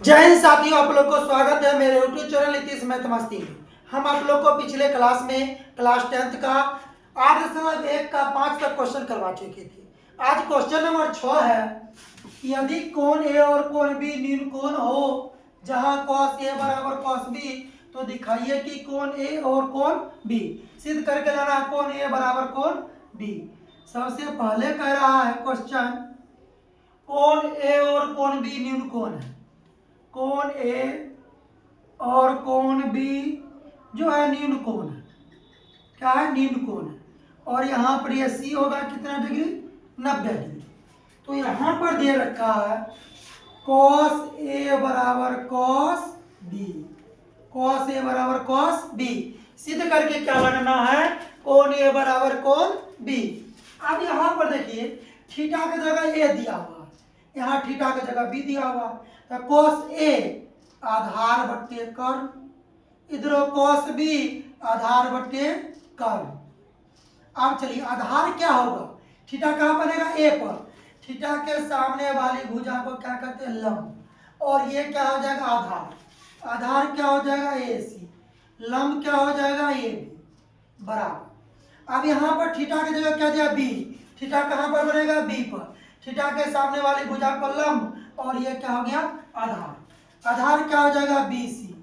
जय हिंद साथियों, आप लोग को स्वागत है मेरे यूट्यूब चैनल नीतीश मैथमस्ती में। हम आप लोग को पिछले क्लास में क्लास 10th का 8.1 का 5 तक क्वेश्चन करवा चुके थे। आज क्वेश्चन नंबर 6 है, यदि कोण ए और कोण बी न्यून कोण हो जहां cos ए बराबर cos बी, तो दिखाइए कि कोण ए और कोण बी सिद्ध करके लाना है कोण ए बराबर कोण बी। सबसे पहले कह रहा है क्वेश्चन, कोण ए और कोण बी न्यून कोण है। कोण ए और कोण बी जो है न्यून कोण है। क्या है? न्यून कोण है। और यहाँ पर ये सी होगा कितना डिग्री? 90 डिग्री। तो यहाँ पर दे रखा है cos ए बराबर cos बी। cos ए बराबर cos बी सिद्ध करके क्या लगना है? कोण ए बराबर कोण बी। अब यहाँ पर देखिए थीटा की जगह ए दिया हुआ, यहाँ थीटा की जगह बी दिया हुआ, तो cos ए आधार बट्टे कर्ण, इधर cos बी आधार बट्टे कर्ण। अब चलिए आधार क्या होगा? थीटा कहाँ बनेगा? ए पर। थीटा के सामने वाली भुजा को क्या कहते हैं? लंब। और ये क्या हो जाएगा? आधार। आधार क्या हो जाएगा? ए सी। लंब क्या हो जाएगा? ए बी बराबर। अब यहाँ पर थीटा की जगह क्या दिया? बी। थीटा कहाँ पर बनेगा? बी पर। थीटा के सामने वाली भुजा पर लंब, और ये क्या हो गया? आधार। आधार क्या हो जाएगा? B C.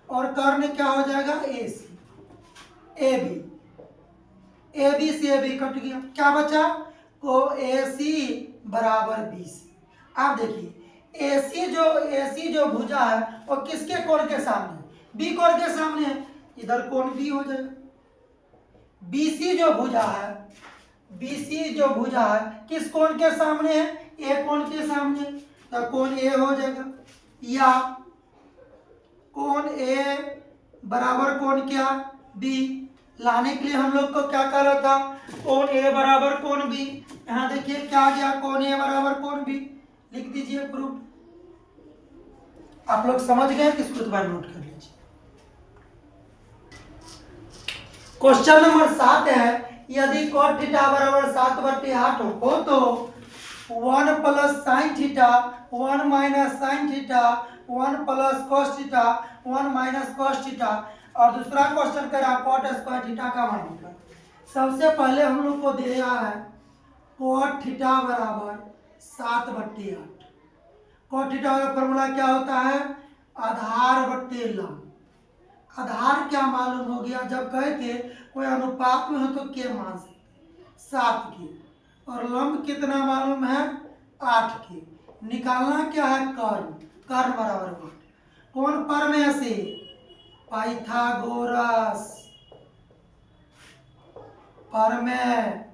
और कर्ण क्या हो जाएगा? ए सी। A B. ए बी से ए बी कट गया, क्या बचा? को ए सी बराबर बी सी। आप देखिए ए सी जो भुजा है वो किसके कोण के सामने? बी कोण के सामने है, इधर कोण बी हो जाएगा। बी सी जो भुजा है, बी सी जो भुजा है किस कोण के सामने है? ए कोण के सामने, तो कोण ए हो जाएगा। या कोण ए बराबर कोण क्या? बी। लाने के लिए हम लोग को क्या कर रहा था? कोण ए बराबर कोण बी। यहाँ देखिए क्या आ गया? कोण ए बराबर कोण बी। लिख दीजिए प्रूफ। आप लोग समझ गए? किसको दोबारा नोट कर लीजिए। क्वेश्चन नंबर 7 है, यदि cot थीटा बराबर 7/8 हो तो 1 plus sine theta 1 minus sine theta 1 plus cos theta 1 minus cos theta. और दूसरा क्वेश्चन करा cot स्क्वायर थीटा का मान निकाल। सबसे पहले हम लोग को दिया है cot थीटा बराबर 7/8। cot थीटा का फॉर्मूला क्या होता है? आधार बट्टे लंब। आधार क्या मालूम हो गया? जब कहे थे कोई अनुपात में हो तो के मान सकते 7 के, और लंब कितना मालूम है? 8 के। निकालना क्या है? कर्ण। कर्ण बराबर 8। कौन प्रमेय से? पाइथागोरस प्रमेय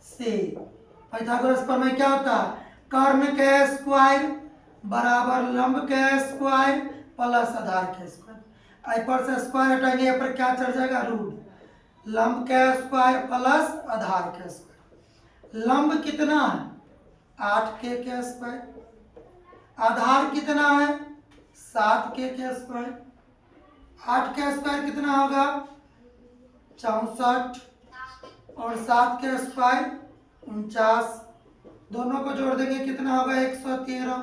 से। पाइथागोरस प्रमेय क्या होता है? कर्ण के स्क्वायर बराबर लंब के स्क्वायर प्लस आधार के स्क्वायर। पर से स्क्वायर हटाएंगे, पर क्या चढ़ जाएगा? रूट। लंब के स्क्वायर प्लस आधार के स्क्वायर। लंब कितना है? 8 के स्क्वायर। आधार कितना है? 7 के स्क्वायर। 8 के स्क्वायर कितना होगा? 64। और 7 के स्क्वायर 49। दोनों को जोड़ देंगे कितना होगा? 113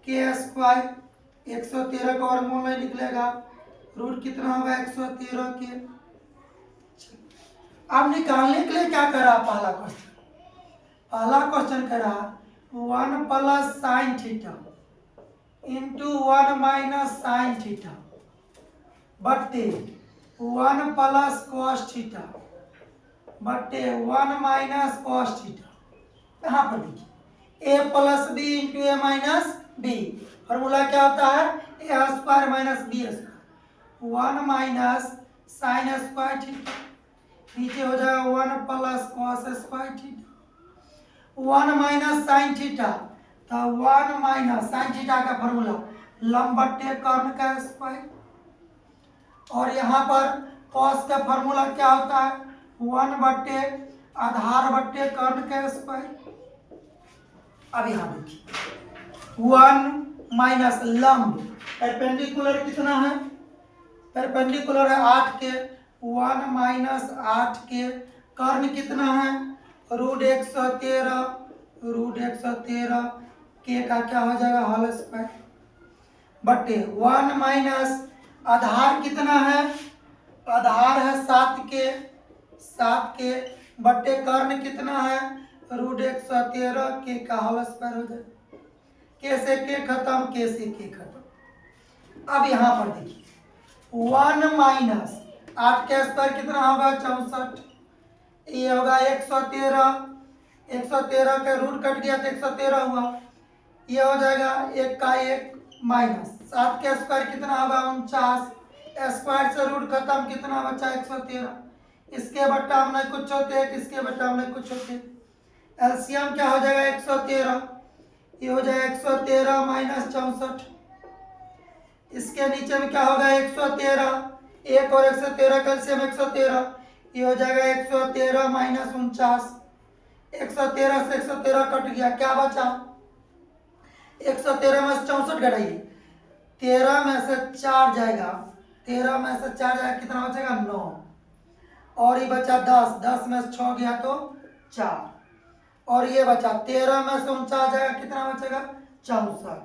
के स्क्वायर। 113 का वर्गमूल नहीं निकलेगा, रूट कितना होगा? 113 के। अब निकालने के लिए क्या करा? पहला क्वेश्चन करा 1 plus sine theta into 1 minus sine theta बट्टे 1 प्लस कॉस थीटा बट्टे 1 माइनस कॉस थीटा। यहाँ पर देखिए A plus B into A minus B. Formula क्या होता है? A square minus B square. 1 minus sine square theta, नीचे हो जाएगा 1 plus cos square theta. 1 minus sine theta, तो 1 माइनस साइन थीटा का फॉर्मूला लंब बट्टे कर्ण का स्क्वायर। और यहाँ पर कॉस का फॉर्मूला क्या होता है? 1 बट्टे आधार बट्टे कर्ण का स्क्वायर। अब यहाँ देखिए 1 माइनस लंब परपेंडिकुलर कितना है? परपेंडिकुलर है 8 के। 1 माइनस 8 के। कर्ण कितना है? रूट 113। रूट 113 के का क्या हो जाएगा? Whole square. बटे 1 माइनस आधार कितना है, आधार है 7 के बटे कर्ण कितना है √113 के का होल स्क्वायर हो जाए। के से के खत्म, के से के खत्म। अब यहाँ पर देखिए 1 माइनस 8 का स्क्वायर कितना होगा 64, ये होगा 113 का रूट कट गया तो 113 हुआ, ये हो जाएगा 1 का 1 माइनस 7 का स्क्वायर कितना होगा 49, स्क्वायर से रूट खत्म कितना बचा 113, इसके बट्टा में कुछ होते किसके बट्टा में कुछ होते, एलसीएम क्या हो जाएगा 113, ये हो जाएगा 113 माइनस 64, इसके नीचे में क्या होगा 113, 1 और 113 कैल्शियम 113, ये हो जाएगा 113 माइनस 49, 113 से 113 कट गया, क्या बचा 113 में से 64 घटाइए, 13 में से 4 जाएगा, 13 में से 4 जाएगा कितना बचेगा 9, और ये बचा 10, 10 में से 6 गया तो 4, और ये बचा 13 में से 49 जाएगा कितना बचेगा 64,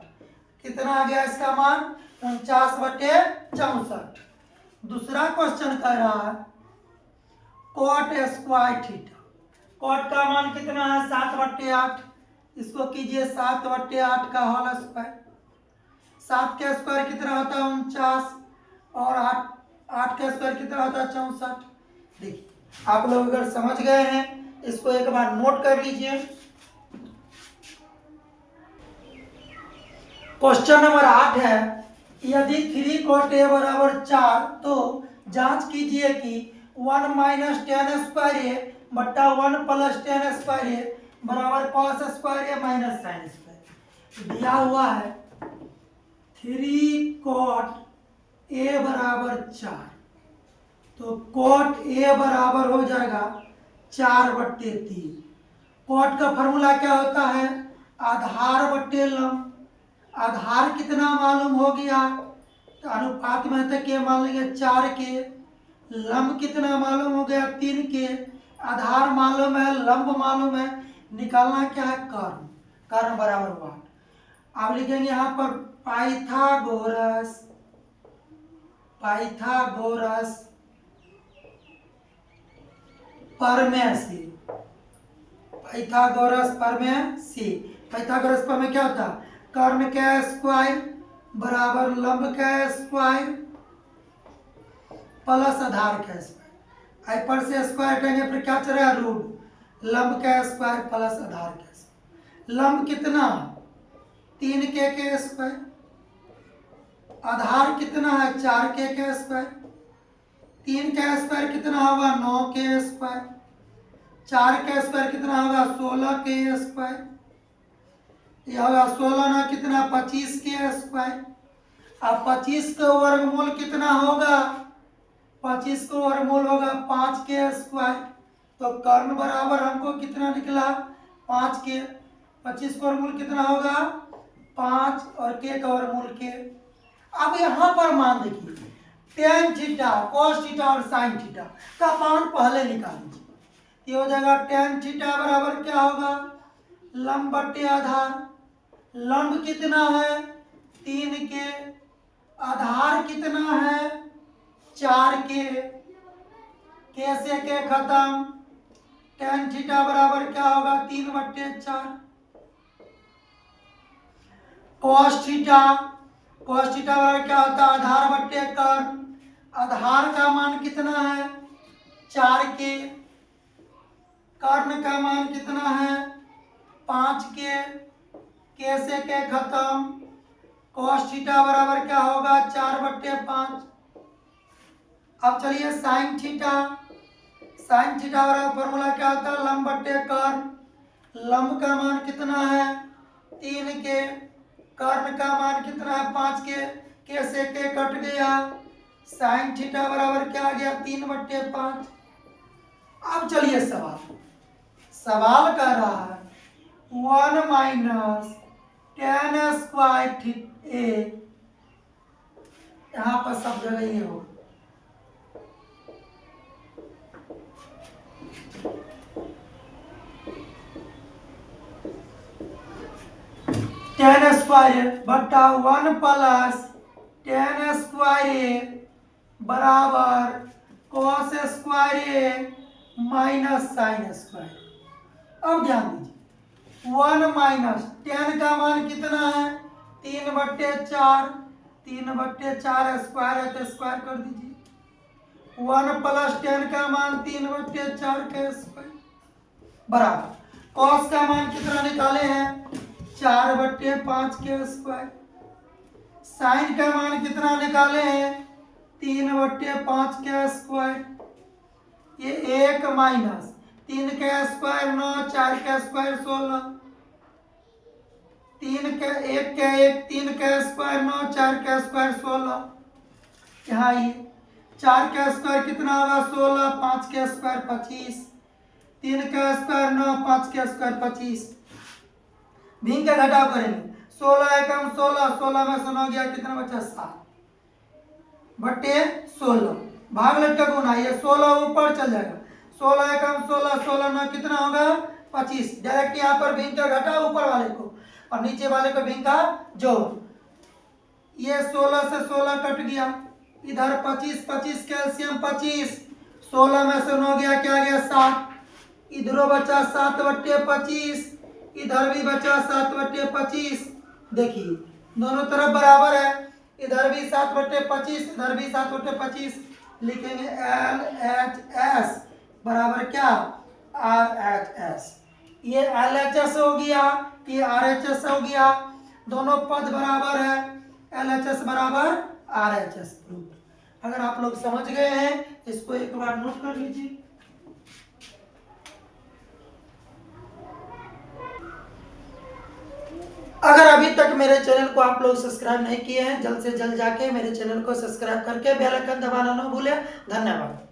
कितना आ गया इसका मान 49/64। दूसरा क्वेश्चन कह रहा है कोट स्क्वायर थीटा, कोट का मान कितना है 7/8, इसको कीजिए 7/8 का होल स्क्वायर, 7 का स्क्वायर कितना होता है 49 और 8 का स्क्वायर कितना होता है 64। देखिए आप लोग अगर समझ गए हैं इसको एक बार नोट कर लीजिए। क्वेश्चन नंबर 8 है, यदि 3 cot a बराबर 4 तो जांच कीजिए कि 1 माइनस टेन स्क्वायर ए बट्टा 1 प्लस टेन स्क्वायर ए बराबर कॉस स्क्वायर ए माइनस साइन स्क्वायर। दिया हुआ है 3 cot a बराबर 4, तो cot a बराबर हो जाएगा 4/3। cot का फॉर्मूला क्या होता है आधार बट्टे लंब, आधार कितना मालूम हो गया तो अनुपात में तक के मान लेंगे 4 के, लंब कितना मालूम हो गया 3 के, आधार मालूम है लंब मालूम है, निकालना क्या है कर्ण, कर्ण बराबर 1। अब लिखेंगे यहाँ पर पाइथागोरस, पाइथागोरस प्रमेय से, पाइथागोरस प्रमेय से, पाइथागोरस प्रमेय क्या होता है कर्ण का स्क्वायर बराबर लंब का स्क्वायर प्लस आधार का स्क्वायर, आई पर से स्क्वायर करेंगे फिर क्या चलेगा रूट, लंब का स्क्वायर प्लस आधार का स्क्वायर। लंब कितना 3 के स्क्वायर, आधार कितना है 4 के स्क्वायर, 3 का स्क्वायर कितना होगा 9 के स्क्वायर, 4 का स्क्वायर कितना होगा 16 के स्क्वायर, यह होगा 16 ना कितना 25 के स्क्वायर। अब 25 का वर्गमूल कितना होगा 25 का वर्गमूल होगा 5 के स्क्वायर, तो कर्ण बराबर हमको कितना निकला 5 के, 25 का वर्गमूल कितना होगा 5 और के का वर्गमूल के। अब यहाँ पर मान देखिए टेन थीटा कॉस थीटा और साइन थीटा का मान पहले निकाल लीजिए, ये हो जाएगा टेन थीटा बराबर क्या होगा लंब बट्टे आधार, लंब कितना है 3 के, आधार कितना है 4 के से के खत्म, टेन थीटा बराबर क्या होगा 3/4। कॉस थीटा, कॉस थीटा बराबर क्या होता है आधार बट्टे कर्ण, आधार का मान कितना है 4 के, कर्ण का मान कितना है 5 के से के खत्म, कॉस थीटा बराबर क्या होगा 4/5। अब चलिए साइन थीटा, साइन थीटा बराबर फॉर्मूला क्या होता है लंब बट्टे कर्ण, लंब का मान कितना है 3 के, कर्ण का मान कितना है 5 के से के कट गया, साइन थीटा बराबर क्या आ गया 3/5। अब चलिए सवाल, सवाल कर रहा है 1 माइनस टेन स्क्वायर ए, यहाँ पर सब जगह ये हो टेन स्क्वायर बट्टा 1 प्लस टेन स्क्वायर ए बराबर कॉस स्क्वायर ए माइनस साइन स्क्वायर। अब ध्यान दीजिए 1 माइनस टेन का मान कितना है 3/4, 3/4 स्क्वायर है तो स्क्वायर कर दीजिए। 1 प्लस टेन का मान 3/4 का स्क्वायर बराबर कॉस का मान कितना निकाले हैं 4/5 के स्क्वायर। साइन का मान कितना निकाले हैं 3/5 के स्क्वायर। ये 1 माइनस 3 का स्क्वायर 9, 4 का स्क्वायर 16, 3 का 1 का 1, 3 का स्क्वायर 9, 4 का स्क्वायर 16। यहाँ ये 4 का स्क्वायर कितना होगा 16, 5 का स्क्वायर 25, 3 का स्क्वायर 9, 5 का स्क्वायर 25। भिन्न का घटाव करेंगे 16 एकम 16, 16 में से 9 गया कितना बचा 7/16। भाग लट का गुना ये 16 ऊपर चल जाएगा 16 एकम 16, 16 9 कितना होगा 25। डायरेक्ट यहाँ पर भिन्न का घटाव ऊपर वाले को और नीचे वाले को भिन्न का जोड़। ये 16 से 16 कट गया इधर 25, 25 कैल्शियम 25, 16 में से 9 गया क्या गया 7, इधरों बचा 7/25, इधर भी बचा 7/25। देखिए दोनों तरफ बराबर है, इधर भी 7/25, इधर भी 7/25। लिखेंगे LHS बराबर क्या RHS। ये LHS हो गया, ये RHS हो गया, दोनों पद बराबर है, LHS बराबर RHS। अगर आप लोग समझ गए हैं इसको एक बार नोट कर लीजिए। अगर अभी तक मेरे चैनल को आप लोग सब्सक्राइब नहीं किए हैं जल्द से जल्द जाके मेरे चैनल को सब्सक्राइब करके बेल आइकन दबाना ना भूलें। धन्यवाद।